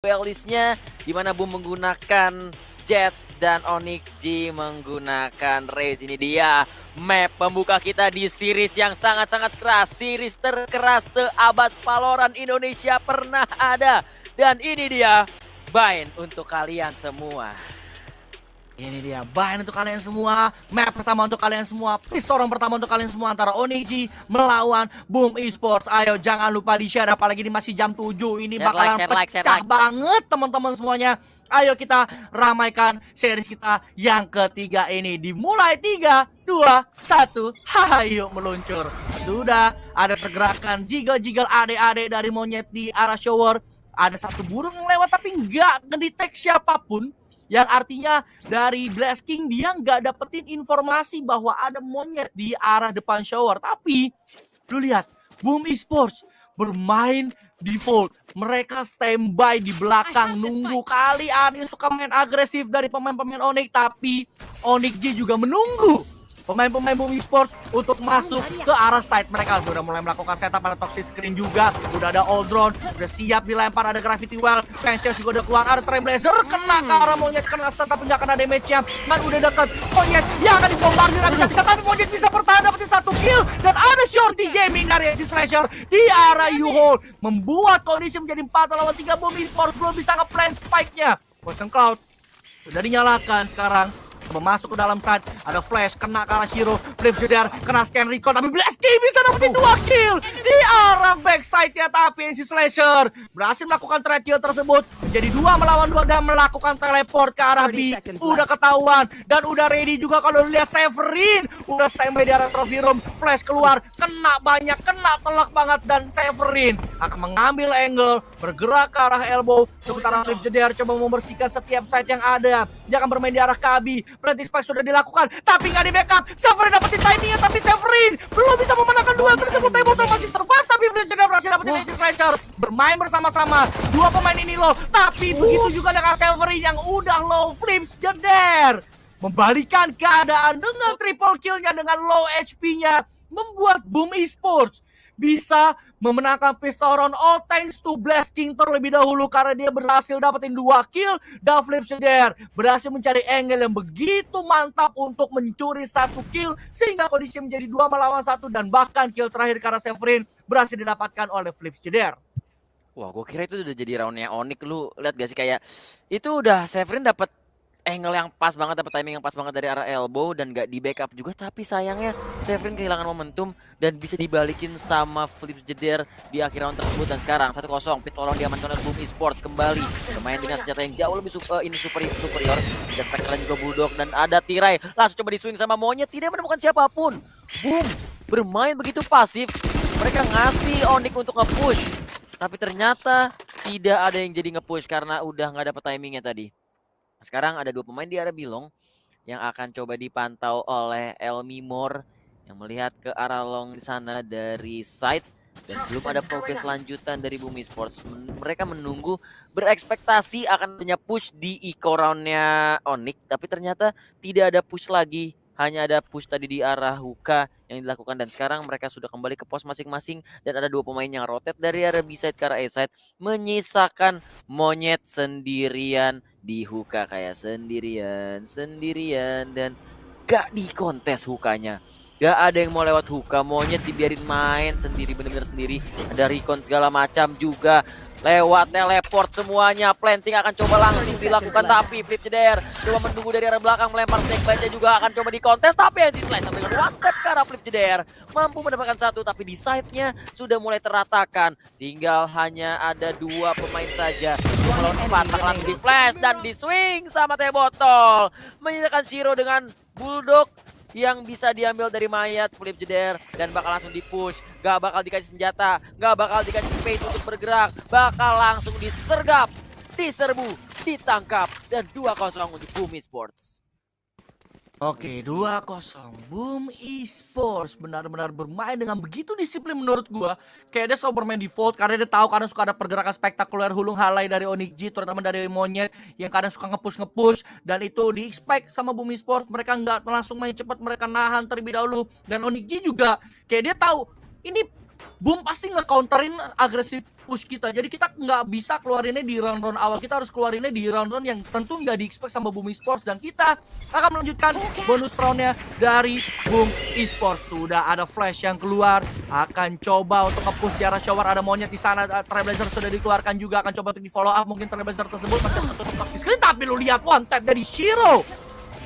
duelisnya di mana Boom menggunakan Jet dan Onyx G menggunakan Raze. Ini dia map pembuka kita di series yang sangat-sangat keras, series terkeras seabad Valorant Indonesia pernah ada. Dan ini dia Bind untuk kalian semua. Ini dia Bind untuk kalian semua, map pertama untuk kalian semua, pistol pertama untuk kalian semua antara Onyx G melawan Boom Esports. Ayo jangan lupa di-share apalagi ini masih jam 7. Ini Share bakalan pecah banget teman-teman semuanya. Ayo kita ramaikan series kita yang ketiga ini. Dimulai 3, 2, 1. Hayo meluncur. Sudah ada pergerakan jiggle-jiggle adik-adik dari monyet di arah shower. Ada satu burung yang lewat tapi nggak ngedetek siapapun. Yang artinya dari Blast King dia nggak dapetin informasi bahwa ada monyet di arah depan shower. Tapi lu lihat Boom Esports bermain default. Mereka standby di belakang nunggu. Kali ada yang suka main agresif dari pemain-pemain Onyx. Tapi Onyx G juga menunggu pemain-pemain Boom Esports untuk masuk ke arah site. Mereka sudah mulai melakukan setup, ada toxic screen juga. Udah ada all drone, udah siap dilempar, ada gravity well. Pensias juga udah keluar, ada Trailblazer. Kena ke arah monyet, kena tapi nggak kena damage-nya. Man udah dekat, monyet yang akan dibombardir bisa-bisa. Tapi monyet bisa bertahan, dapetin 1 kill. Dan ada Shorty Gaming dari si Slasher di arah U-Hole. Membuat kondisi menjadi 4 lawan 3. Boom Esports belum bisa nge-plant spike-nya. Poison Cloud sudah dinyalakan sekarang. Masuk ke dalam side, ada flash, kena ke arah Shiro, flip jeder, kena scan recall, tapi Blast King bisa dapetin 2 kill di arah backside ya. Tapi si Slasher berhasil melakukan trade kill tersebut menjadi 2 melawan 2 dan melakukan teleport ke arah B. Udah ketahuan dan udah ready juga. Kalau lihat Severin udah standby di arah trophy room, flash keluar, kena banyak, kena telak banget. Dan Severin akan mengambil angle, bergerak ke arah elbow, sementara flip jeder coba membersihkan setiap side yang ada. Dia akan bermain di arah KB. Planting spike sudah dilakukan, tapi nggak di backup. Severin dapetin timingnya, tapi Severin belum bisa memenangkan duel tersebut. Table masih survive, tapi Fletcher berhasil dapetin Ace Slasher. Bermain bersama-sama, 2 pemain ini low, tapi begitu juga dengan Severin yang udah low. Flips jeder membalikan keadaan dengan triple killnya dengan low HP-nya, membuat Boom Esports bisa memenangkan pistol round all thanks to Blast King terlebih dahulu karena dia berhasil dapetin 2 kill dan Flip Jeder berhasil mencari angle yang begitu mantap untuk mencuri 1 kill sehingga kondisi menjadi 2 melawan 1 dan bahkan kill terakhir karena Severin berhasil didapatkan oleh Flip Jeder. Wah, gue kira itu udah jadi roundnya Onyx. Lu lihat gak sih kayak itu udah Severin dapat angle yang pas banget, dapat timing yang pas banget dari arah elbow dan gak di backup juga. Tapi sayangnya Severin kehilangan momentum dan bisa dibalikin sama Flip Jeder di akhir round tersebut. Dan sekarang 1-0 pistol round diamankan oleh Boom Esports kembali bermain dengan senjata yang jauh lebih superior. Ada Spectre dan juga Bulldog dan ada Tirai. Langsung coba di swing sama monyet, tidak menemukan siapapun. Boom bermain begitu pasif. Mereka ngasih Onyx untuk nge-push, tapi ternyata tidak ada yang jadi nge-push karena udah nggak dapet timingnya tadi. Sekarang ada 2 pemain di arah Bilong yang akan coba dipantau oleh Elmi Moore yang melihat ke arah long di sana dari side dan belum ada progres lanjutan dari Boom Esports. Mereka menunggu, berekspektasi akan adanya push di eco roundnya Onyx, tapi ternyata tidak ada push lagi. Hanya ada push tadi di arah Huka yang dilakukan dan sekarang mereka sudah kembali ke pos masing-masing dan ada 2 pemain yang rotate dari arah B-side ke arah A-side menyisakan monyet sendirian di Huka kayak sendirian dan gak dikontes Hukanya. Gak ada yang mau lewat Huka, monyet dibiarin main sendiri, bener-bener sendiri. Ada recon segala macam juga. Lewat teleport semuanya, planting akan coba langsung dilakukan tapi Flip Jeder coba menunggu dari arah belakang, melempar snake juga akan coba dikontes tapi Anti Slicer dengan one tap ke arah Flip Jeder mampu mendapatkan 1 tapi di side-nya sudah mulai teratakan. Tinggal hanya ada 2 pemain saja melawan 4, langsung di flash dan di swing sama teh botol. Menyisakan Shiro dengan Bulldog yang bisa diambil dari mayat Flip Jeder dan bakal langsung di-push. Gak bakal dikasih senjata, gak bakal dikasih space untuk bergerak, bakal langsung disergap, diserbu, ditangkap dan 2-0 untuk Boom Esports. Oke, 2-0 Boom Esports benar-benar bermain dengan begitu disiplin menurut gua. Kayak dia selalu bermain default karena dia tahu kadang suka ada pergerakan spektakuler hulung halai dari Onyx G, terutama dari monyet yang kadang suka nge-push dan itu di-expect sama Boom Esports. Mereka nggak langsung main cepat, mereka nahan terlebih dahulu dan Onyx G juga kayak dia tahu ini Boom pasti nge-counterin agresif push kita. Jadi kita nggak bisa keluarinnya di round-round awal. Kita harus keluarinnya di round-round yang tentu nggak di-expect sama Boom Esports. Dan kita akan melanjutkan bonus roundnya dari Boom Esports. Sudah ada flash yang keluar. Akan coba untuk nge-push di arah shower. Ada monyet di sana. Trailblazer sudah dikeluarkan juga. Akan coba untuk di-follow up. Mungkin Trailblazer tersebut masih tertutup toxic screen. Tapi lu lihat one tap dari Shiro.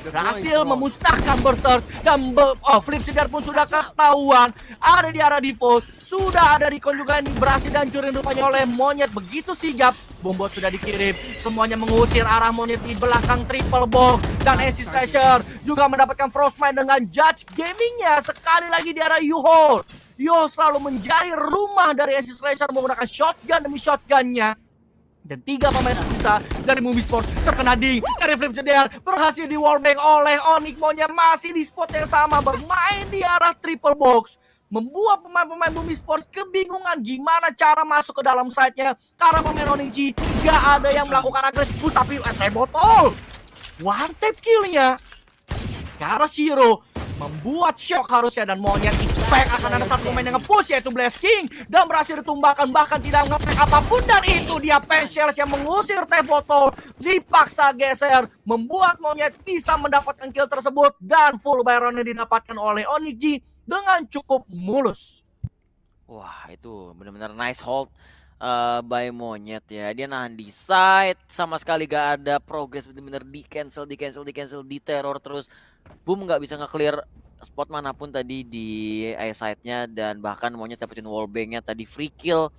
Berhasil memusnahkan Berserk dan Flip Seeder pun sudah ketahuan ada di arah default. Sudah ada recon juga yang berhasil dihancurin rupanya oleh monyet. Begitu sigap, bombo sudah dikirim. Semuanya mengusir arah monyet di belakang triple box. Dan AC Slasher juga mendapatkan Frostmine dengan Judge Gamingnya sekali lagi di arah U-Hole. Yo selalu menjadi rumah dari AC Slasher menggunakan shotgun demi shotgunnya. Dan 3 pemain tersisa dari Boom Esports terkena ding dari Flip Seeder, berhasil di wallbang oleh Onyx. Monyet masih di spot yang sama bermain di arah triple box, membuat pemain-pemain Boom Esports kebingungan gimana cara masuk ke dalam site-nya karena pemain Onyx G gak ada yang melakukan agresif push. Tapi botol one tap kill-nya karena Shiro membuat shock harusnya. Dan monyet expect akan ada satu pemain yang nge-push yaitu Blast King dan berhasil ditumbangkan, bahkan tidak nge-pack apapun. Dan itu dia Patience yang mengusir T-Botol, dipaksa geser, membuat monyet bisa mendapatkan kill tersebut. Dan full Baron yang didapatkan oleh Onyx G dengan cukup mulus. Wah, itu benar-benar nice hold by monyet ya. Dia nahan di side, sama sekali gak ada progress, benar-benar di cancel, di teror terus. Boom nggak bisa nge-clear spot manapun tadi di side-nya, dan bahkan monyet dapetin wallbang-nya tadi, free kill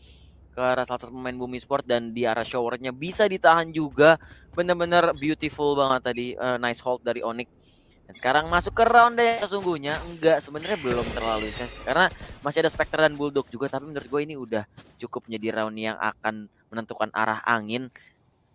ke arah salah satu pemain Boom Esports, dan di arah showernya bisa ditahan juga. Benar-benar beautiful banget tadi, nice hold dari Onyx. Dan sekarang masuk ke round yang sesungguhnya enggak, sebenarnya belum terlalu intense karena masih ada Spectre dan Bulldog juga, tapi menurut gue ini udah cukup menjadi round yang akan menentukan arah angin.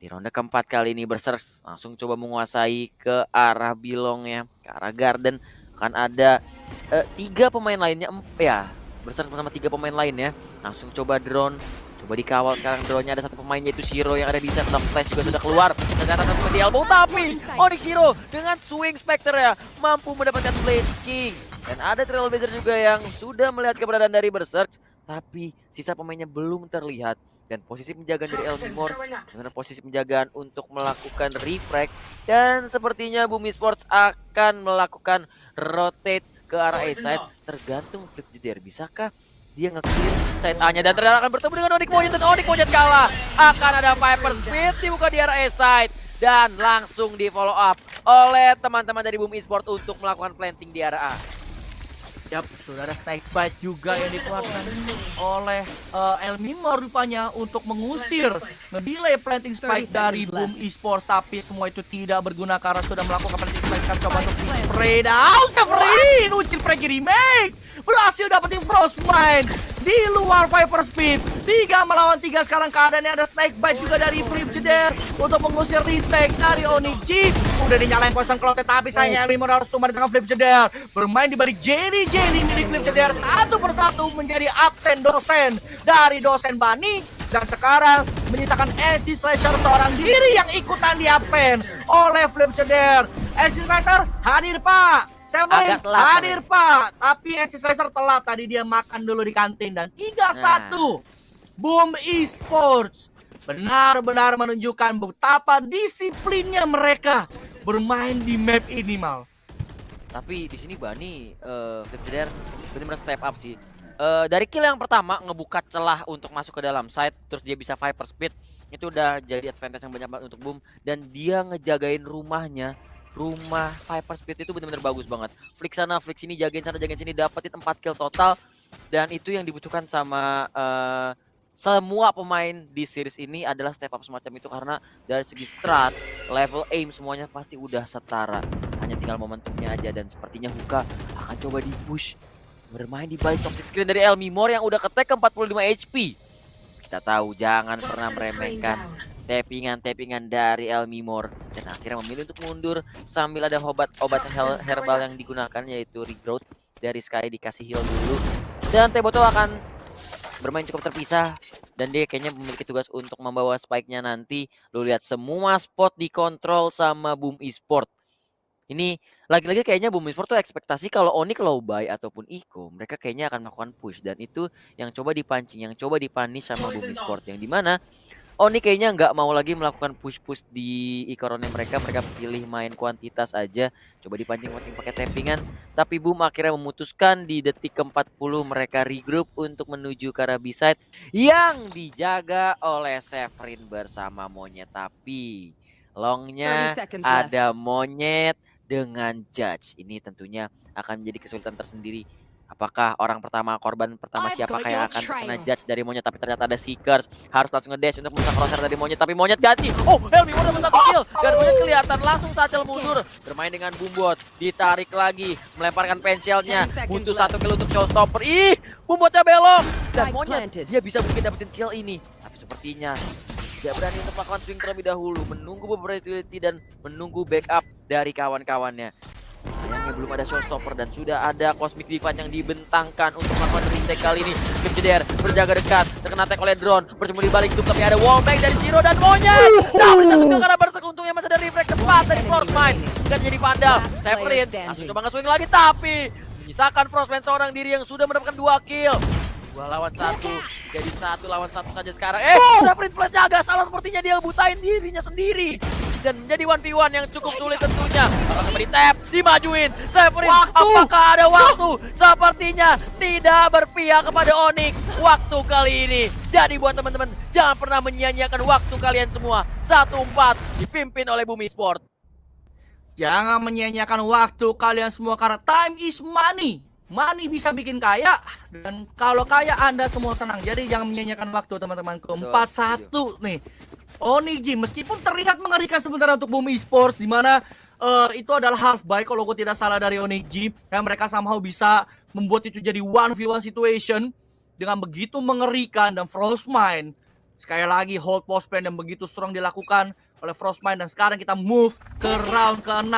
Di ronde keempat kali ini Berserk langsung coba menguasai ke arah Bilongnya, ke arah Garden. Akan ada 3 pemain lainnya, ya Berserk bersama 3 pemain lainnya langsung coba drone. Coba dikawal sekarang drone-nya, ada satu pemain yaitu Shiro yang ada di set. Flash juga sudah keluar. Ternyata satu di elbow, tapi Onyx Shiro dengan swing Spectre ya mampu mendapatkan Blaze King. Dan ada Trailblazer juga yang sudah melihat keberadaan dari Berserk, tapi sisa pemainnya belum terlihat. Dan posisi penjagaan dari Elmimor dengan posisi penjagaan untuk melakukan refrag. Dan sepertinya Boom Esports akan melakukan rotate ke arah A-side. Tergantung Flip Seeder, bisakah dia nge-clear side A-nya, dan ternyata akan bertemu dengan Onyx Monyet, dan Onyx Monyet kalah. Akan ada Viper Speed dibuka di arah A-side dan langsung di follow up oleh teman-teman dari Boom Esports untuk melakukan planting di arah A. Yap, sudah ada snake bite juga yang dikeluarkan oleh Elmimor rupanya untuk mengusir nge-delay planting spike dari Boom Esports, tapi semua itu tidak berguna karena sudah melakukan planting spike. Sekarang coba untuk di-spray down. Severin, Ucil Fragi remake berhasil dapetin Frostmine di luar Viper Speed. 3 melawan 3 sekarang keadaannya. Ada snake bite juga dari Flip Seeder untuk mengusir retake dari Onyx G. Udah dinyalain poison cloud, tapi sayangnya Elmimor harus tumbang di tengah Flip Seeder. Bermain di balik Jelly milik Flip Seeder, satu persatu menjadi absen dosen dari dosen Bani. Dan sekarang menyisakan AC Slasher seorang diri yang ikutan di absen oleh Flip Seeder. AC Slasher hadir pak, Severin hadir pak, tapi AC Slasher telat tadi, dia makan dulu di kantin. Dan 3-1 Boom Esports benar-benar menunjukkan betapa disiplinnya mereka bermain di map ini, Mal. Tapi di sini Bani Flip Seeder benar-benar step up sih. Dari kill yang pertama ngebuka celah untuk masuk ke dalam site, terus dia bisa Viper Speed, itu udah jadi advantage yang banyak banget untuk Boom. Dan dia ngejagain rumahnya, rumah Viper Speed itu benar-benar bagus banget. Flick sana, flick sini, jagain sana, jagain sini, dapetin 4 kill total. Dan itu yang dibutuhkan sama semua pemain di series ini adalah step up semacam itu, karena dari segi strat, level aim semuanya pasti udah setara. Hanya tinggal momentumnya aja, dan sepertinya Hookah akan coba di-push bermain di balik toxic screen dari Elmimor yang udah ke-tag ke 45 HP. Kita tahu jangan pernah meremehkan tappingan dari Elmimor, dan akhirnya memilih untuk mundur sambil ada obat herbal yang digunakan yaitu regrowth dari Sky, dikasih heal dulu. Dan T-Botol akan bermain cukup terpisah, dan dia kayaknya memiliki tugas untuk membawa spike-nya nanti. Lu lihat semua spot dikontrol sama Boom Esports. Ini lagi-lagi kayaknya Bumiport tuh ekspektasi kalau Onyx low buy ataupun Eco, mereka kayaknya akan melakukan push dan itu yang coba dipancing, yang coba dipunish sama Bumiport yang dimana Onyx kayaknya nggak mau lagi melakukan push-push di Ikoronnya mereka pilih main kuantitas aja, coba dipancing-pancing pakai tappingan, tapi Boom akhirnya memutuskan di detik ke-40 mereka regroup untuk menuju ke arah B-side yang dijaga oleh Severin bersama Monyet, tapi 30 longnya seconds left. ada Monyet dengan Judge. Ini tentunya akan menjadi kesulitan tersendiri. Apakah orang pertama, korban pertama siapakah yang akan terkena Judge dari Monyet, tapi ternyata ada Seekers. Harus langsung ngedash untuk merusak crosshair dari Monyet, tapi Monyet ganti. Oh, Helmi dapat satu kill. Dan Monyet kelihatan langsung Satchel mundur. Bermain dengan Boombot, ditarik lagi, melemparkan pensilnya. Butuh 1 kill untuk showstopper. Ih, Boombotnya belok. Dan Monyet, dia bisa mungkin dapetin kill ini. Tapi sepertinya tidak berani untuk melakukan swing terlebih dahulu, menunggu beberapa utility dan menunggu backup dari kawan-kawannya. Sayangnya belum ada showstopper dan sudah ada Cosmic Divine yang dibentangkan untuk melakukan retake kali ini. Kim Jeder berjaga dekat, terkena tag oleh drone, bersembunyi balik itu tapi ada wallbang dari Zero dan Monyet. Dapat satu kill karena berserk, untungnya masih ada reflect cepat dari Frostmine. Gak jadi pandal, Severin langsung coba nge-swing lagi tapi menyisakan Frostmine seorang diri yang sudah mendapatkan 2 kill. 2 lawan 1, jadi 1 lawan 1 saja sekarang. Severin flash jaga, salah sepertinya dia butain dirinya sendiri. Dan menjadi 1v1 yang cukup sulit tentunya. Apakah di tap, dimajuin, Severin, apakah ada waktu? Sepertinya tidak berpihak kepada Onyx waktu kali ini. Jadi buat teman-teman, jangan pernah menyia-nyiakan waktu kalian semua. 1-4 dipimpin oleh Bumiport. Jangan menyia-nyiakan waktu kalian semua karena time is money. Money bisa bikin kaya, dan kalau kaya Anda semua senang. Jadi jangan menyia-nyiakan waktu teman-temanku. 4-1 nih. Onyx Gym meskipun terlihat mengerikan sebenarnya untuk Boom Esports, di mana itu adalah half buy kalau gue tidak salah dari Onyx Gym, dan mereka somehow bisa membuat itu jadi 1v1 situation dengan begitu mengerikan. Dan Frostmine sekali lagi hold post plan yang begitu strong dilakukan oleh Frostmine. Dan sekarang kita move ke round ke-6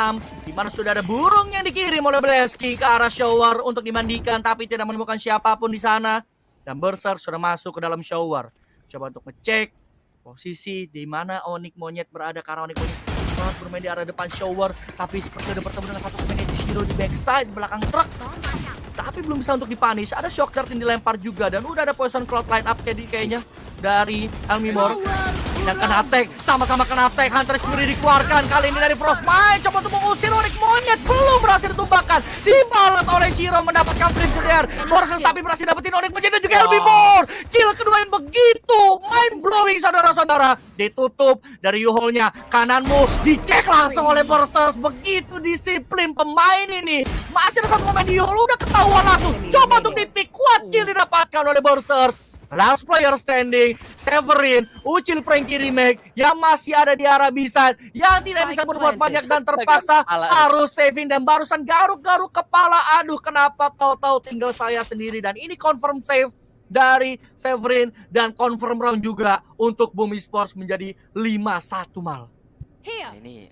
di mana sudah ada burung yang dikirim oleh Blaski ke arah shower untuk dimandikan, tapi tidak menemukan siapapun di sana. Dan Berserk sudah masuk ke dalam shower, coba untuk ngecek posisi di mana Onyx Monyet berada, karena Onyx Monyet sangat bermain di arah depan shower, tapi seperti udah bertemu dengan satu pemain itu Shiro di backside belakang truk, tapi belum bisa untuk dipunish. Ada shock dart yang dilempar juga, dan udah ada poison cloud line up kayaknya dari Elmimor yang kena tag, sama-sama kena tag. Hunter Fury dikeluarkan kali ini dari Frostmine, coba untuk mengusir Onyx Monyet, belum berhasil ditumbangkan, dibalas oleh Shiro mendapatkan flip there. Morrison tapi berhasil dapetin Onyx Monyet dan juga Elmimor. Kill kedua yang begitu mind blowing saudara-saudara. Ditutup dari U-hole-nya, kananmu dicek langsung oleh Berserk. Begitu disiplin pemain ini, masih ada satu pemain di U-hole udah ketahuan langsung. Coba untuk di-pick, kuat kill didapatkan oleh Berserk. Last player standing, Severin, Ucil Franky Remake yang masih ada di arah B-side, yang tidak bisa berbuat banyak dan terpaksa harus saving. Dan barusan garuk-garuk kepala, aduh kenapa tahu-tahu tinggal saya sendiri. Dan ini confirm save dari Severin dan confirm round juga untuk Boom Esports menjadi 5-1 mal. Ini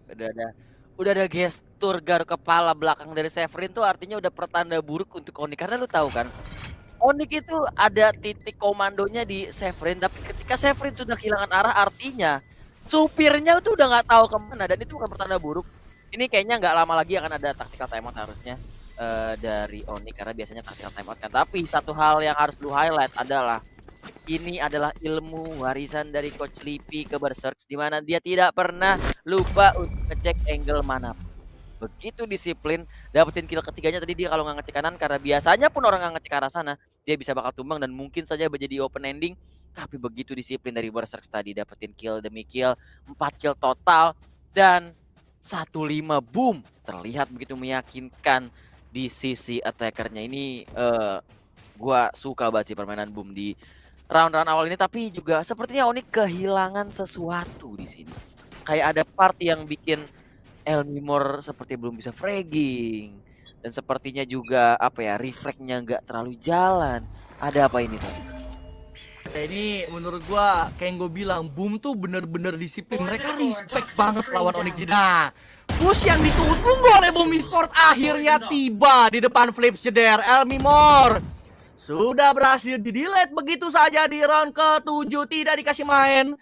udah ada gestur garuk kepala belakang dari Severin tuh artinya udah pertanda buruk untuk Onyx, karena lu tahu kan Onyx itu ada titik komandonya di Severin, tapi ketika Severin sudah kehilangan arah, artinya supirnya itu udah nggak tahu kemana, dan itu bukan pertanda buruk. Ini kayaknya nggak lama lagi akan ada tactical timeout harusnya dari Onyx, karena biasanya tactical timeout kan. Tapi satu hal yang harus lu highlight adalah ini adalah ilmu warisan dari Coach Lipi ke Berserk, di mana dia tidak pernah lupa untuk ngecek angle mana. Begitu disiplin, dapetin kill ketiganya tadi dia kalau nggak ngecek kanan, karena biasanya pun orang nggak ngecek ke arah sana, dia bisa bakal tumbang dan mungkin saja menjadi open ending. Tapi begitu disiplin dari Berserk tadi, dapetin kill demi kill, 4 kill total dan 1-5 boom. Terlihat begitu meyakinkan di sisi attackernya. Ini gua suka banget sih permainan boom di round-round awal ini, tapi juga sepertinya Onyx kehilangan sesuatu di sini. Kayak ada part yang bikin Elmimor seperti belum bisa fragging, dan sepertinya juga apa ya, reflexnya nggak terlalu jalan. Ada apa ini tadi? Ini menurut gua kayak yang gue bilang, Boom tuh bener-bener disiplin. Mereka respect banget lawan Onyx. Nah, push yang ditunggu oleh Boom Esports akhirnya tiba di depan Flip Jeder. Elmimor sudah berhasil di-delete begitu saja di round ke-7, tidak dikasih main.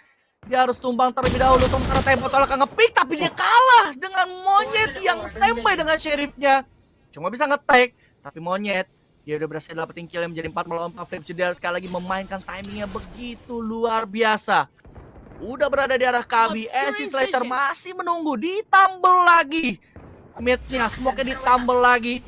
Dia harus tumbang terlebih dahulu sementara Tempo Tolak nge-pick tapi dia kalah dengan Monyet yang standby dengan Sheriffnya. Cuma bisa nge-tag tapi Monyet dia udah berhasil dapetin kill yang menjadi 4 melawan 4. Flip dia sekali lagi memainkan timingnya begitu luar biasa. Udah berada di arah Kabi, Acid Slasher masih menunggu, ditambel lagi mid-nya, smoke-nya ditambel lagi.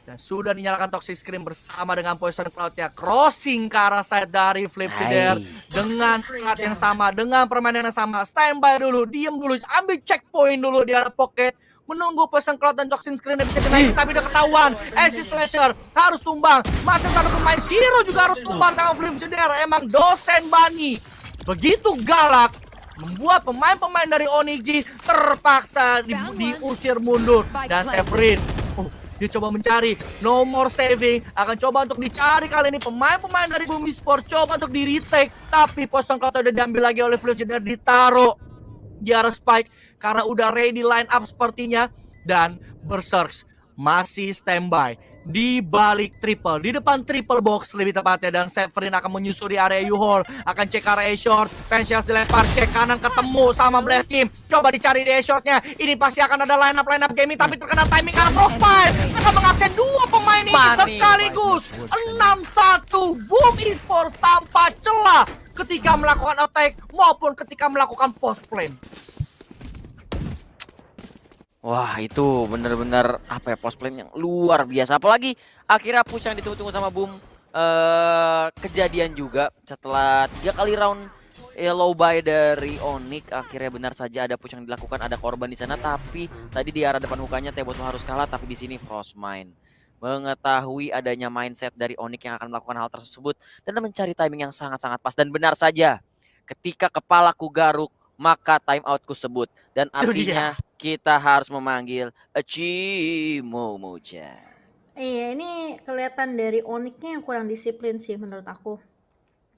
Dan sudah dinyalakan Toxic Scream bersama dengan Poison Cloud-nya. Crossing ke arah side dari Flip Cider. Dengan strat yang sama, dengan permainan yang sama. Standby dulu, diem dulu, ambil checkpoint dulu di arah pocket. Menunggu Poison Cloud dan Toxic Scream yang bisa dinaik, tapi udah ketahuan. Acid Slasher harus tumbang. Masih satu pemain Shiro juga harus tumbang sama Flip Cider. Emang dosen Bani begitu galak. Membuat pemain-pemain dari Onyx terpaksa diusir mundur. Dan Severin dia coba mencari, no more saving, akan coba untuk dicari kali ini pemain-pemain dari Bumi Sport, coba untuk di retake, tapi Poison Cloud udah diambil lagi oleh Flip dan ditaruh di arah Spike karena udah ready line up sepertinya. Dan Berserks masih standby di balik triple, di depan triple box lebih tepatnya. Dan Severin akan menyusuri area U-Hall, akan cek area A-Short, Pensias dilempar, cek kanan ketemu sama Blast Team, coba dicari di A-Shortnya. Ini pasti akan ada line up gaming, tapi terkena timing karena Frostbite akan mengabsen dua pemain ini sekaligus. 6-1 Boom Esports tanpa celah ketika melakukan attack maupun ketika melakukan post plane. Wah, itu bener-bener apa ya, post play yang luar biasa. Apalagi akhirnya push yang ditunggu-tunggu sama Boom kejadian juga setelah 3 kali round low buy dari Onyx. Akhirnya benar saja ada push yang dilakukan, ada korban di sana, tapi tadi di arah depan mukanya T-Bottle harus kalah, tapi di sini Frostmine mengetahui adanya mindset dari Onyx yang akan melakukan hal tersebut dan mencari timing yang sangat-sangat pas. Dan benar saja ketika kepalaku garuk maka time outku sebut, dan artinya kita harus memanggil Chimomo-chan. Iya, ini kelihatan dari Onyx-nya yang kurang disiplin sih menurut aku.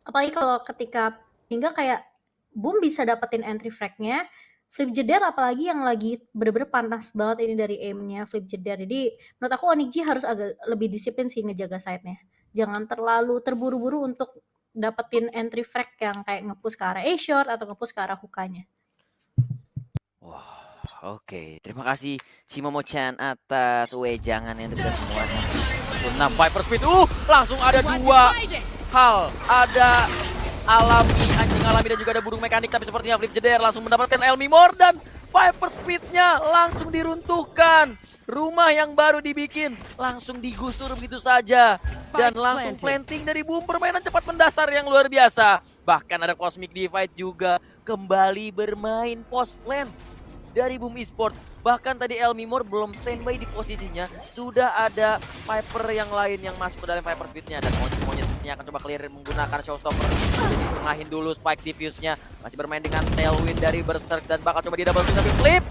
Apalagi kalau ketika hingga kayak Boom bisa dapetin entry frag-nya, Flip Jeder apalagi yang lagi bener-bener panas banget ini dari aim-nya Flip Jeder. Jadi menurut aku Onyx harus agak lebih disiplin sih ngejaga side-nya. Jangan terlalu terburu-buru untuk dapetin entry frag yang kayak nge-push ke arah A-Short atau nge-push ke arah hookahnya. Wah, oke. Terima kasih Chimomo-chan atas wejangannya untuk kita semua. 6 Viper Speed. Langsung ada dua hal. Ada alami, anjing alami, dan juga ada burung mekanik. Tapi sepertinya Flip Jeder langsung mendapatkan Elmi More dan Viper Speed-nya langsung diruntuhkan. Rumah yang baru dibikin langsung digusur begitu saja. Dan langsung planting dari Boom. Permainan cepat mendasar yang luar biasa. Bahkan ada Cosmic Divide juga kembali bermain post plan dari Boom Esports. Bahkan tadi Elmi More belum standby di posisinya, sudah ada Viper yang lain yang masuk ke dalam Viper Speed-nya. Dan Monyet-Monyetnya akan coba clear menggunakan Showstopper. Jadi tengahin dulu Spike Diffuse-nya. Masih bermain dengan Tailwind dari Berserk dan bakal coba dia double kill, tapi Flip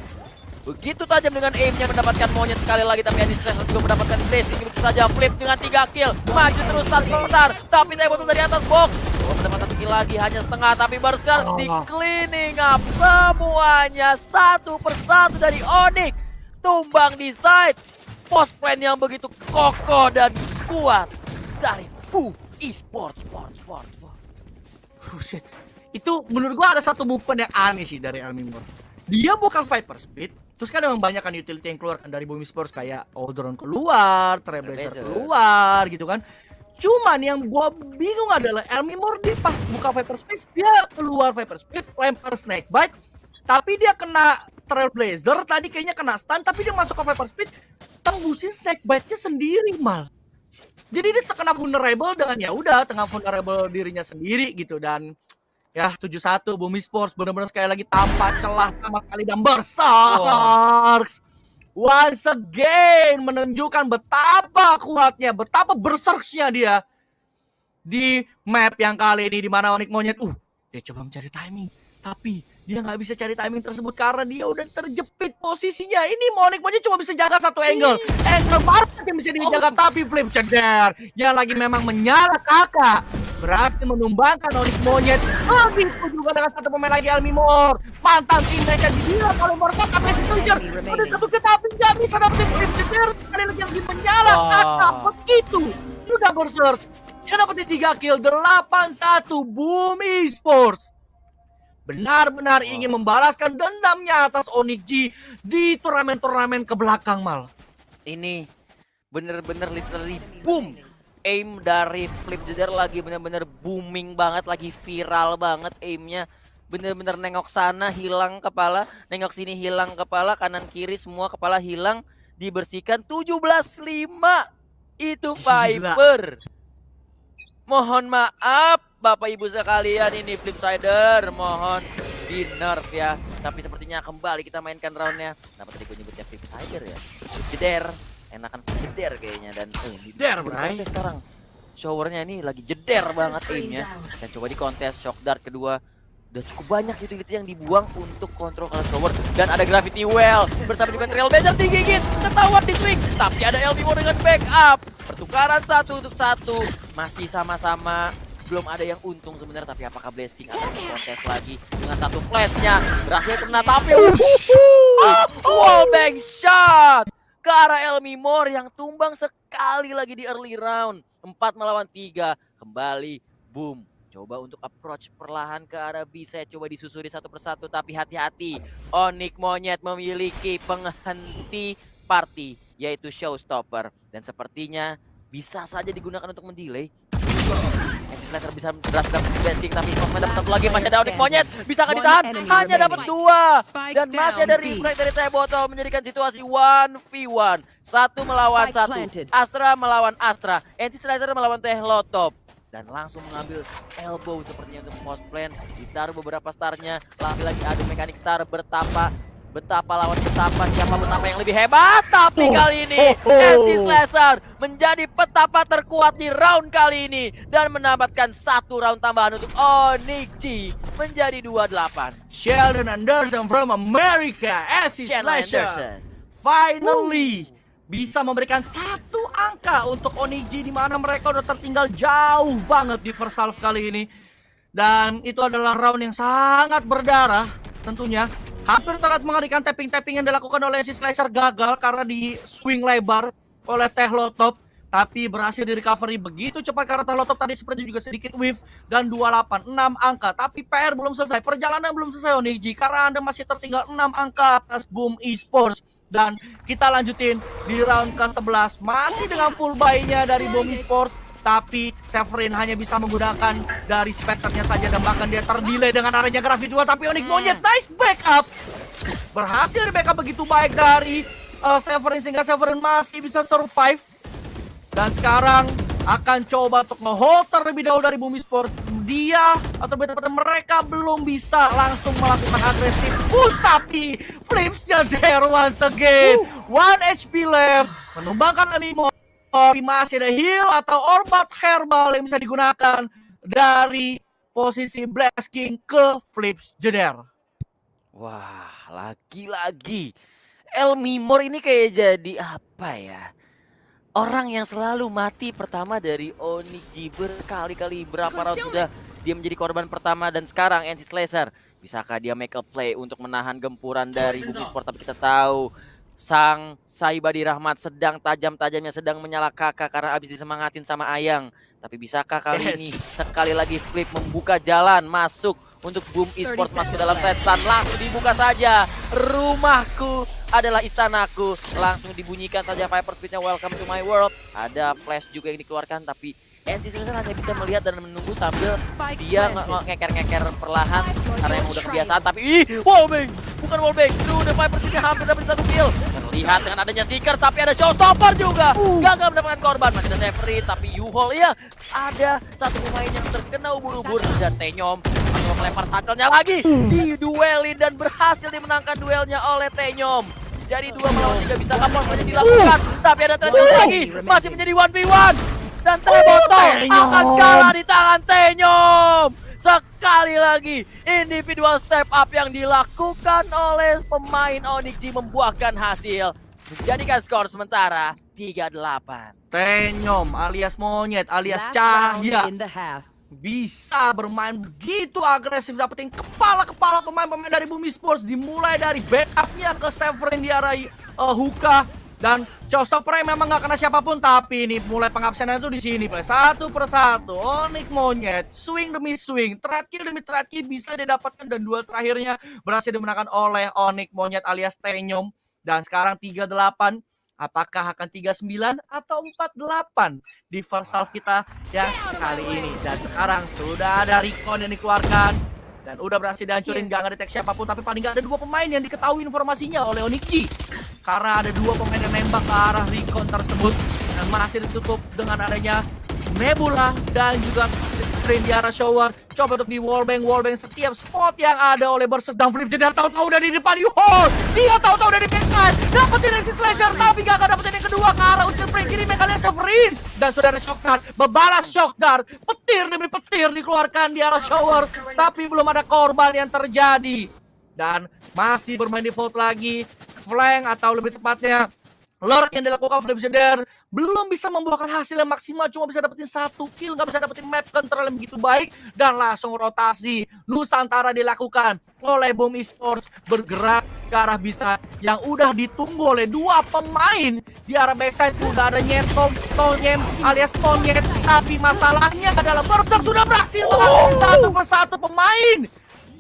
begitu tajam dengan aim-nya mendapatkan Monyet sekali lagi, tapi Acid Slasher juga mendapatkan blessing. Begitu saja Flip dengan 3 kill, maju terus besar, tapi T-Bottle dari atas box mendapat 1 kill lagi, hanya setengah, tapi Berserk di cleaning up semuanya satu persatu dari Onyx. Tumbang di side, post plan yang begitu kokoh dan kuat dari Boom Esports. Buset. Itu menurut gua ada satu movement yang aneh sih dari Elmi More. Dia bukan Viper Speed, terus kan memang banyak kan utility yang keluar kan dari Boom Esports, kayak Odron keluar, Trailblazer keluar gitu kan. Cuman yang gua bingung adalah Elmi More dia pas buka Viper Speed, dia keluar Viper Speed, lempar Snakebite, tapi dia kena Trailblazer, tadi kayaknya kena stun, tapi dia masuk ke Viper Speed, tembusin Snakebite-nya sendiri mal. Jadi dia terkena vulnerable dengan ya udah tengah vulnerable dirinya sendiri gitu. Dan ya 7-1 Boom Esports benar-benar sekali lagi tanpa celah sama sekali. Dan Berserks once again menunjukkan betapa kuatnya, betapa Berserksnya dia di map yang kali ini, di mana Onyx Monyet dia coba mencari timing, tapi dia nggak bisa cari timing tersebut karena dia udah terjepit posisinya. Ini Onyx Monyet cuma bisa jaga satu angle baru yang bisa dijaga, tapi Flip Jeder yang lagi memang menyala kakak berhasil menumbangkan Onyx Monyet. Begitu juga dengan satu pemain lagi, Elmi More. Mantan timnya dibilang oleh Berserk, tapi Slasher udah satu ke, tapi nggak bisa dapetin Flip Jeder sekali lagi yang menyala kakak. Begitu juga Berserk, dia dapetin 3 kill. 8-1 Boom Esports benar-benar ingin membalaskan dendamnya atas Onyx G di turnamen-turnamen ke belakang, Mal. Ini bener-bener literally boom. Aim dari Flip Jeder lagi bener-bener booming banget, lagi viral banget aimnya. Bener-bener nengok sana hilang kepala, nengok sini hilang kepala, kanan kiri semua kepala hilang, dibersihkan 17-5. Itu Viper. Mohon maaf Bapak Ibu sekalian, ini Flipsider mohon di nerf ya. Tapi sepertinya kembali kita mainkan roundnya. Kenapa tadi gue nyebutnya Flipsider ya? Flip Jeder, enakan Flip Jeder kayaknya. Dan Jeder, bray. sekarang showernya ini lagi jeder banget aimnya. Dan coba di kontes shock dart kedua. Udah cukup banyak utility yang dibuang untuk kontrol kalau shower. Dan ada Gravity Well bersama juga Trailblazer digigit, ketahuan di swing. Tapi ada LBMO dengan backup. Pertukaran 1 untuk 1. Masih sama-sama. Belum ada yang untung sebenarnya. Tapi apakah Blast King akan kontes lagi dengan satu flashnya. Berhasil kena tapi wallbang shot ke arah Elmimor yang tumbang sekali lagi di early round. 4 melawan 3. Kembali boom. Coba untuk approach perlahan ke arah B. Saya coba disusuri satu persatu. Tapi hati-hati. Onyx Monyet memiliki penghenti party. Yaitu Showstopper. Dan sepertinya bisa saja digunakan untuk mendelay. Slater bisa berhasil dapat Blast King. Tapi dapat satu lagi. Masih ada Onyx Monyet. Bisakah ditahan? Hanya dapat 2. Dan masih ada reflect dari Teh Botol. Menjadikan situasi 1v1. 1 melawan 1. Astra melawan Astra. NC Slater melawan Teh Lotop. Dan langsung mengambil elbow sepertinya untuk post plan. Ditaruh beberapa starnya. Lagi-lagi adu mekanik star bertapa. Betapa lawan betapa, siapa betapa yang lebih hebat. Tapi kali ini NC Slasher menjadi petapa terkuat di round kali ini. Dan mendapatkan 1 round tambahan untuk Onyx G. Menjadi 28. Sheldon Anderson from America, NC Slasher finally bisa memberikan 1 angka untuk Onyx G, di mana mereka udah tertinggal jauh banget di first half kali ini. Dan itu adalah round yang sangat berdarah tentunya. Hampir terlihat mengerikan, tapping-tapping yang dilakukan oleh NC Slasher gagal karena di swing lebar oleh Teh Lotop. Tapi berhasil di recovery begitu cepat karena Teh Lotop tadi seperti juga sedikit whiff. Dan 28, 6 angka. Tapi PR belum selesai, perjalanan belum selesai Onyx G, karena Anda masih tertinggal 6 angka atas Boom Esports. Dan kita lanjutin di round ke-11 masih dengan full buy-nya dari Boom Esports. Tapi Severin hanya bisa menggunakan dari Spectre-nya saja. Dan bahkan dia terdelay dengan arahnya Gravity Well. Tapi Onyx Monyet nice backup. Berhasil di backup begitu baik dari Severin, sehingga Severin masih bisa survive. Dan sekarang akan coba untuk nge-hold terlebih dahulu dari Boom Esports. Dia atau betul-betul mereka belum bisa langsung melakukan agresif push. Tapi Flips Jeder once again. 1 HP left. Menumbangkan Elmimor. Tapi masih ada heal atau Orbat Herbal yang bisa digunakan dari posisi Blast King ke Flips Jeder. Wah, lagi-lagi Elmimor ini kayak jadi apa ya? Orang yang selalu mati pertama dari Onyx G berkali-kali. Berapa round sudah dia menjadi korban pertama. Dan sekarang NC Slasher, bisakah dia make a play untuk menahan gempuran dari Boom Esports? Tapi kita tahu sang Saibadi Rahmat sedang tajam-tajamnya, sedang menyala kakak karena abis disemangatin sama Ayang. Tapi bisakah kali ini sekali lagi Flip membuka jalan masuk untuk Boom Esports masuk ke dalam setan? Langsung dibuka saja. Rumahku adalah istanaku. Langsung dibunyikan saja Viper Speed-nya, welcome to my world. Ada flash juga yang dikeluarkan, tapi NC Slasher hanya bisa melihat dan menunggu sambil dia ngeker-ngeker perlahan karena yang udah kebiasaan. Tapi wallbang, bukan wallbang. Udah Viper Speed-nya hampir dapat 1 kill. Terlihat dengan adanya Seeker, tapi ada Showstopper juga. Gagal mendapatkan korban. Masih ada Severin, tapi U-Haul ya. Ada satu pemain yang terkena ubur-ubur. Dan Tenyom mau melempar satchelnya lagi. Diduelin dan berhasil dimenangkan duelnya oleh Tenyom. Jadi 2 melawan 3, bisa kapan saja dilakukan. Tapi ada Tenyom lagi, masih menjadi 1v1. Dan Teh Botol akan kalah di tangan Tenyom. Sekali lagi individual step up yang dilakukan oleh pemain Onyx G membuahkan hasil. Menjadikan skor sementara 3-8. Tenyom alias Monyet alias Cahya bisa bermain begitu agresif, dapetin kepala-kepala pemain-pemain dari Boom Esports. Dimulai dari backupnya ke Severin di arah Hookah. Dan Showstopper memang nggak kena siapapun, tapi ini mulai pengabsenan itu di sini, Play. Satu persatu, Onyx Monyet, swing demi swing, trade kill demi trade kill bisa didapatkan, dan duel terakhirnya berhasil dimenangkan oleh Onyx Monyet alias Tenyom. Dan sekarang 38, apakah akan 39 atau 48 di first half kita yang kali ini. Dan sekarang sudah ada recon yang dikeluarkan dan udah berhasil dihancurin, gak ngedetek siapapun, tapi paling gak ada 2 pemain yang diketahui informasinya oleh Onyx G. Karena ada 2 pemain yang nembak ke arah recon tersebut dan masih ditutup dengan adanya Nebula dan juga screen di arah shower. Coba untuk di wallbang setiap spot yang ada oleh Berserk dan Flip. Jadi tahu-tahu dari depan Yuhol, dia tahu-tahu dari backside dapetin resist slasher, tapi gak dapetin yang kedua ke arah unsur frame kiri Megalia Severin. Dan sudah ada shock dart, membalas shock dart, petir demi petir dikeluarkan di arah shower, tapi belum ada korban yang terjadi. Dan masih bermain default lagi, flank atau lebih tepatnya lurk yang dilakukan Flip Shader belum bisa membuahkan hasil yang maksimal, cuma bisa dapetin 1 kill, nggak bisa dapetin map control yang begitu baik, dan langsung rotasi Nusantara dilakukan oleh Boom Esports, bergerak ke arah bisa yang udah ditunggu oleh 2 pemain di arah backside. Udah ada Tonyem alias Tonyet, tapi masalahnya adalah Berserk sudah berhasil mengambil satu persatu pemain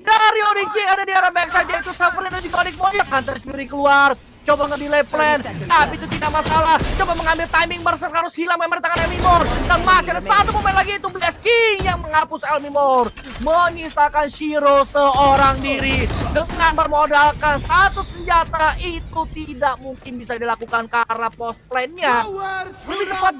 dari Onyx G ada di arah backside, yaitu Severin dan juga Onyx Monyet. Hunter Fury keluar, coba nge-delay plan, tapi itu tidak masalah. Coba mengambil timing, Berserk harus hilang member tangan Elmimor. Dan masih ada 1 pemain lagi, itu Blast King yang menghapus Elmimor, menyisakan Shiro seorang diri dengan bermodalkan 1 senjata. Itu tidak mungkin bisa dilakukan karena post plan-nya, lebih tepat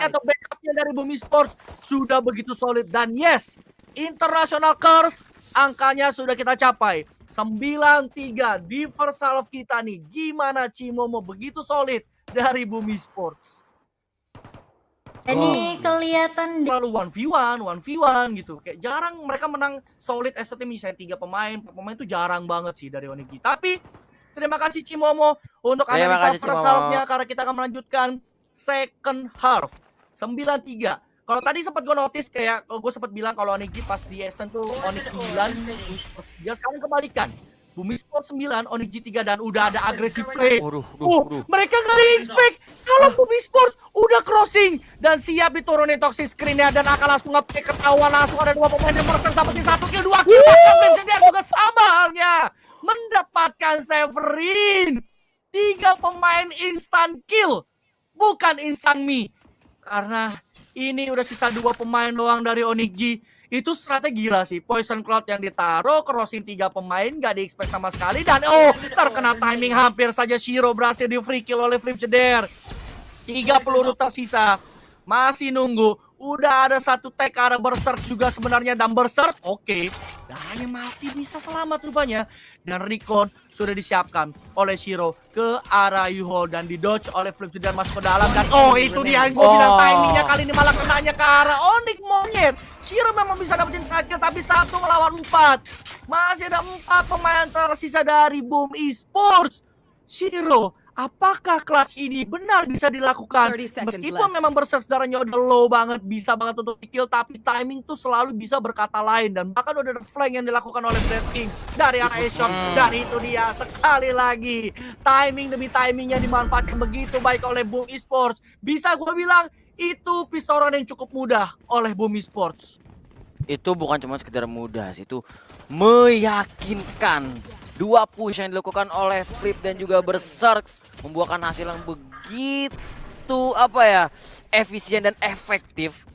atau backupnya dari Boom Esports sudah begitu solid. Dan yes, International Curse angkanya sudah kita capai 9-3 di first half kita nih. Gimana Cimomo, begitu solid dari Boom Esports. Ini kelihatan Lalu 1v1 gitu. Kayak jarang mereka menang solid as a team, misalnya 3 pemain, 4 pemain itu jarang banget sih dari Onyx G. Tapi terima kasih Cimomo untuk analisa first half-nya, karena kita akan melanjutkan second half 9-3. Kalau tadi sempat gue notice, kayak gue sempat bilang kalau Onyx G pas di Essen tuh Onyx 9, ya sekarang kebalikan. Boom Esports 9, Onyx G 3, dan udah ada agresif play. Mereka nggak expect kalau Boom Esports udah crossing dan siap diturunin toxic screen-nya, dan akan langsung nge-pick, ketahuan langsung ada 2 pemain yang Berserk dapetin 1 kill, 2 kill. Bahkan juga sama halnya mendapatkan Severin. 3 pemain instant kill, bukan instant mie. Karena ini udah sisa 2 pemain doang dari Onyx G. Itu strategi gila sih. Poison Cloud yang ditaruh, crossing 3 pemain, gak di-expect sama sekali. Dan terkena timing, hampir saja Shiro berhasil di free kill oleh Flip Shader. 3 peluru tersisa, masih nunggu. Udah ada 1 tag ke arah Berserk juga sebenarnya, dan Berserk oke, dan masih bisa selamat rupanya. Dan recon sudah disiapkan oleh Shiro ke arah Yuhol dan didodge oleh Flip Shader masuk ke dalam. Dan itu dia yang gue bilang, timingnya kali ini malah kenanya ke arah Onyx Monyet. Shiro memang bisa dapetin terakhir, tapi 1 melawan 4. Masih ada 4 pemain tersisa dari Boom Esports. Shiro, apakah clutch ini benar bisa dilakukan? Meskipun memang Berserk darahnya udah low banget, bisa banget untuk di kill, tapi timing tuh selalu bisa berkata lain. Dan bahkan udah ada flank yang dilakukan oleh Blast King dari arah Ashok. Dan itu dia, sekali lagi timing demi timingnya dimanfaatkan begitu baik oleh Boom Esports. Bisa gue bilang itu pistoran yang cukup mudah oleh Boom Esports. Itu bukan cuma sekedar mudah sih, itu meyakinkan. 2 push yang dilakukan oleh Flip dan juga Berserk membuahkan hasil yang begitu efisien dan efektif.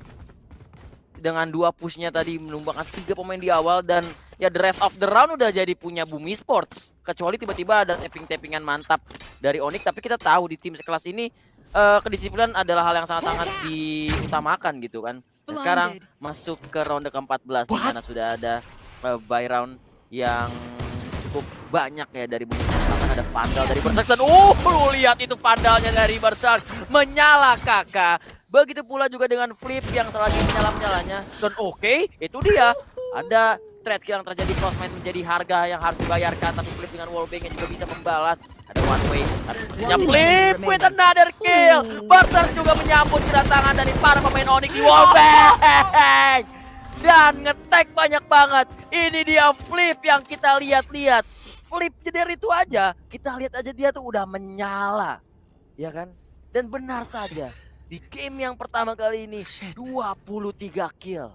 Dengan 2 pushnya tadi menumbangkan 3 pemain di awal, dan ya the rest of the round udah jadi punya Boom Esports. Kecuali tiba-tiba ada tapping-tappingan mantap dari Onyx, tapi kita tahu di tim sekelas ini kedisiplinan adalah hal yang sangat-sangat diutamakan gitu kan. Dan sekarang masuk ke ronde ke-14 di mana sudah ada buy round yang cukup banyak ya dari Boom Esports. Bahkan ada Vandal dari Berserk, dan lu lihat itu Vandalnya dari Berserk menyala kakak. Begitu pula juga dengan Flip yang selagi menyala-menyalanya. Dan itu dia, ada trade kill yang terjadi, crossman menjadi harga yang harus dibayarkan, tapi Flip dengan wallbang juga bisa membalas. Ada one way, artinya Flip with another kill. Berserk juga menyambut kedatangan dari para pemain Onyx di wallbang dan nge-tag banyak banget. Ini dia Flip yang kita lihat-lihat. Flip jeder itu aja, kita lihat aja dia tuh udah menyala. ya kan? Dan benar saja di game yang pertama kali ini 23 kill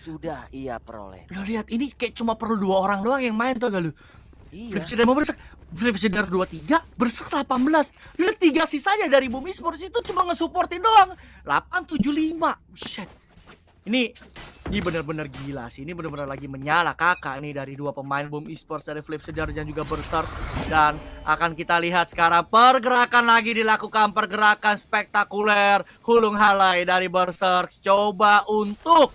sudah ia peroleh. Lo lihat ini kayak cuma perlu 2 orang doang yang main, tau gak lu? Iya. Flipsidar mau berserk, Flipsidar 23, berserk 18. Lihat 3 sisanya dari Boom Esports itu cuma nge-supportin doang. 875. Shit. Ini benar-benar gila sih. Ini benar-benar lagi menyala kakak ini dari 2 pemain Boom Esports, dari Flipsidar dan juga Berserk. Dan akan kita lihat sekarang pergerakan lagi dilakukan, pergerakan spektakuler hulung halai dari Berserk. Coba untuk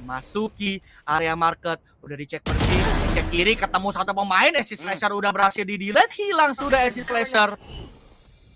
memasuki area market, udah dicek bersih, dicek kiri, ketemu satu pemain, Acid Slasher udah berhasil di-delete, hilang sudah Acid Slasher.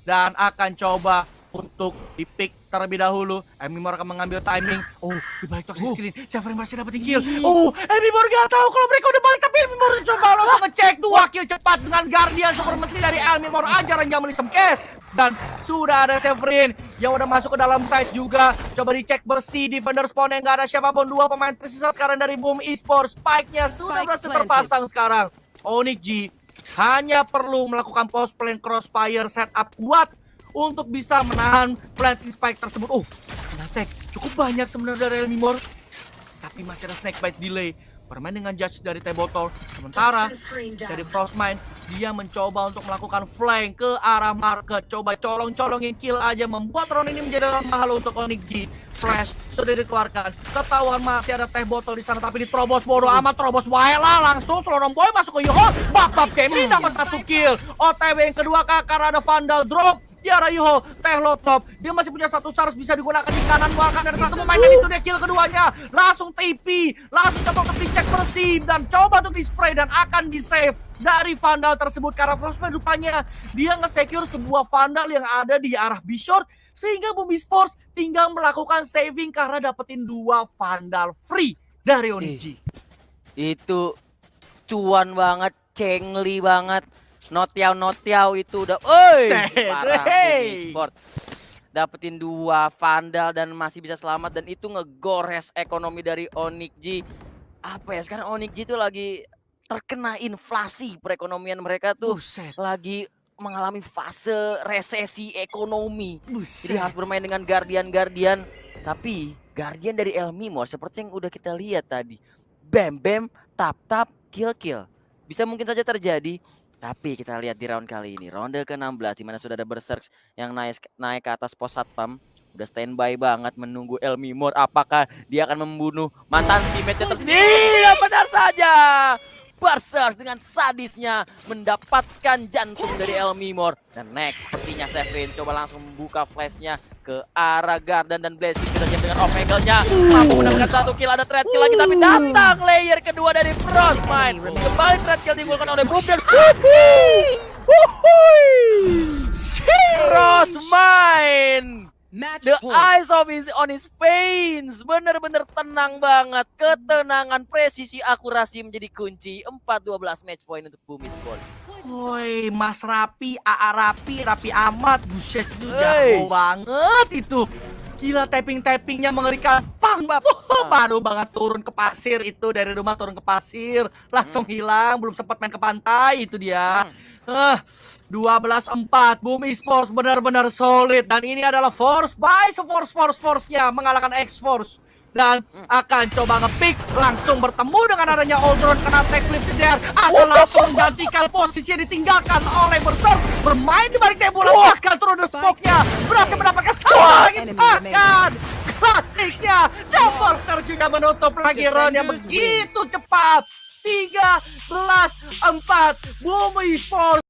Dan akan coba untuk di-pick terlebih dahulu. Emimor akan mengambil timing. Oh, di balik toxic screen, Severin masih dapetin kill. Oh, Emimor gak tahu kalau mereka udah balik, tapi Emimor coba langsung ngecek 2 kill cepat dengan Guardian super mesin dari Emimor, ajaran Jamilism Cash. Dan sudah ada Severin yang udah masuk ke dalam site juga. Coba dicek bersih, defender spawn yang gak ada siapapun. 2 pemain tersisa sekarang dari Boom Esports. Spike-nya sudah berhasil terpasang sekarang. Onyx G hanya perlu melakukan post plan crossfire setup kuat untuk bisa menahan planting spike tersebut. Oh, Fnatic cukup banyak sebenarnya dari Elmimor, tapi masih ada snakebite delay. Bermain dengan judge dari T-Bottle. Sementara dari Frostmind, dia mencoba untuk melakukan flank ke arah market. Coba colong-colongin kill aja, membuat round ini menjadi mahal untuk Onyx G. Flash sudah dikeluarkan. Ketahuan masih ada T-Bottle di sana, tapi diterobos bodoh amat, terobos wae lah langsung. Slorong Boy masuk ke Yuho. Back-up game ini dapat 1 kill. OTW yang kedua karena ada Vandal drop. Di arah Yuho, Tehlotop, dia masih punya 1 stars bisa digunakan di kanan, bahkan ada 1 pemain dan itu dia kill keduanya. Langsung TP, langsung coba untuk dicek bersih dan coba untuk di-spray dan akan di-save dari Vandal tersebut. Karena Frostman rupanya dia nge-secure sebuah Vandal yang ada di arah B-Short, sehingga Boom Esports tinggal melakukan saving karena dapetin 2 Vandal free dari Onyx G. Itu cuan banget, cengli banget. Notiau itu udah, parah Boom Esports. Dapetin 2 Vandal dan masih bisa selamat, dan itu ngegores ekonomi dari Onyx G. Apa ya, sekarang Onyx G itu lagi terkena inflasi perekonomian mereka tuh. Lagi mengalami fase resesi ekonomi. Jadi harus bermain dengan Guardian. Tapi Guardian dari Elmimor seperti yang udah kita lihat tadi. Bam, tap, kill. Bisa mungkin saja terjadi. Tapi kita lihat di round kali ini, ronde ke-16, dimana sudah ada Berserk yang naik ke atas pos satpam. Udah standby banget menunggu Elmimor. Apakah dia akan membunuh mantan teammate-nya tersendiri? Iya, benar saja. Berserk dengan sadisnya mendapatkan jantung dari Elmimor. Dan next, sepertinya Severin coba langsung membuka flashnya ke arah Garden, dan Blazing sudah siap dengan off-angle-nya. Mampu mendapatkan 1 kill, ada threat kill lagi, tapi datang layer kedua dari Frostmind. Kembali threat kill diunggulkan oleh Boom dan Frostmind. The eyes of on his veins, bener-bener tenang banget. Ketenangan, presisi, akurasi menjadi kunci. 4-12 match point untuk Boom Esports. Woi, Mas Rapi, AA Rapi amat. Buset, itu jago banget itu. Gila, tapping-tappingnya mengerikan. Pang, baru banget turun ke pasir itu, dari rumah turun ke pasir. Langsung hilang, belum sempat main ke pantai, itu dia. 12-4, Boom Esports benar-benar solid. Dan ini adalah Force by Force-nya mengalahkan X-Force. Dan akan coba nge-pick, langsung bertemu dengan adanya Aldron, kena tag Flipsidar. Akan langsung menggantikan posisi yang ditinggalkan oleh Berserk. Bermain di balik tembok, bahkan turun the smoke-nya. Berhasil mendapatkan satu lagi, bahkan klasiknya. Dan Berserk juga menutup lagi round yang begitu cepat. 13-4, Boom Esports